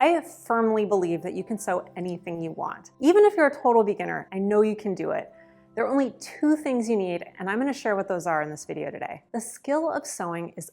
I firmly believe that you can sew anything you want. Even if you're a total beginner, I know you can do it. There are only 2 things you need, and I'm going to share what those are in this video today. The skill of sewing is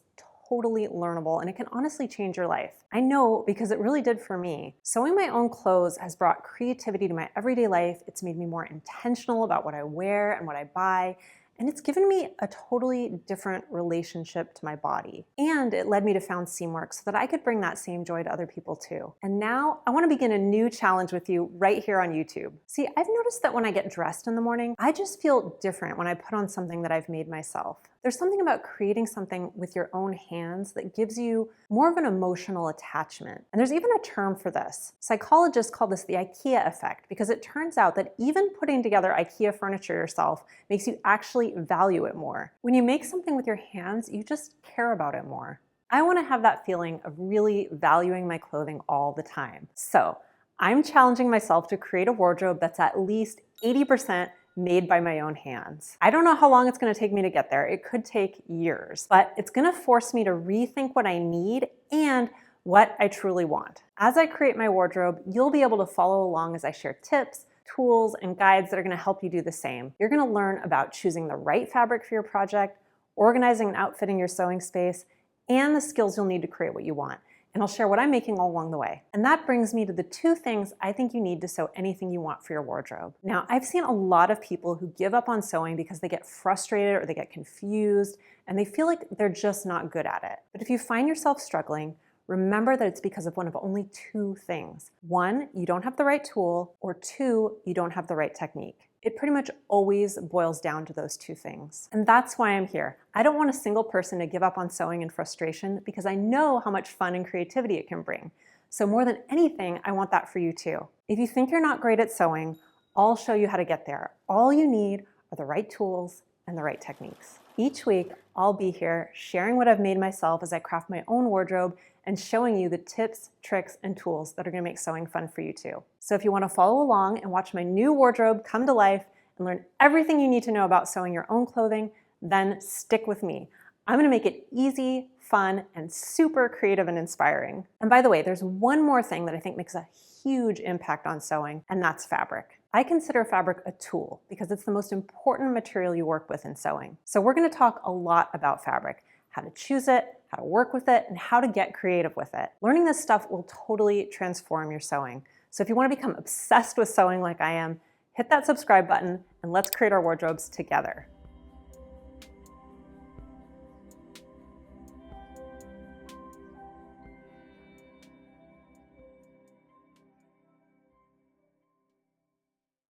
totally learnable, and it can honestly change your life. I know because it really did for me. Sewing my own clothes has brought creativity to my everyday life. It's made me more intentional about what I wear and what I buy. And it's given me a totally different relationship to my body. And it led me to found Seamwork so that I could bring that same joy to other people too. And now I want to begin a new challenge with you right here on YouTube. See, I've noticed that when I get dressed in the morning, I just feel different when I put on something that I've made myself. There's something about creating something with your own hands that gives you more of an emotional attachment. And there's even a term for this. Psychologists call this the Ikea Effect because it turns out that even putting together Ikea furniture yourself makes you actually value it more. When you make something with your hands, you just care about it more. I want to have that feeling of really valuing my clothing all the time. So I'm challenging myself to create a wardrobe that's at least 80% made by my own hands. I don't know how long it's going to take me to get there. It could take years, but it's going to force me to rethink what I need and what I truly want. As I create my wardrobe, you'll be able to follow along as I share tips, tools, and guides that are going to help you do the same. You're going to learn about choosing the right fabric for your project, organizing and outfitting your sewing space, and the skills you'll need to create what you want. And I'll share what I'm making all along the way. And that brings me to the 2 things I think you need to sew anything you want for your wardrobe. Now, I've seen a lot of people who give up on sewing because they get frustrated or they get confused and they feel like they're just not good at it. But if you find yourself struggling, remember that it's because of one of only 2 things. 1, you don't have the right tool, or 2, you don't have the right technique. It pretty much always boils down to those 2 things. And that's why I'm here. I don't want a single person to give up on sewing in frustration because I know how much fun and creativity it can bring. So more than anything, I want that for you too. If you think you're not great at sewing, I'll show you how to get there. All you need are the right tools and the right techniques. Each week, I'll be here sharing what I've made myself as I craft my own wardrobe and showing you the tips, tricks, and tools that are going to make sewing fun for you too. So if you want to follow along and watch my new wardrobe come to life and learn everything you need to know about sewing your own clothing, then stick with me. I'm going to make it easy, fun, and super creative and inspiring. And by the way, there's one more thing that I think makes a huge impact on sewing, and that's fabric. I consider fabric a tool because it's the most important material you work with in sewing. So we're going to talk a lot about fabric, how to choose it, how to work with it, and how to get creative with it. Learning this stuff will totally transform your sewing. So if you want to become obsessed with sewing like I am, hit that subscribe button and let's create our wardrobes together.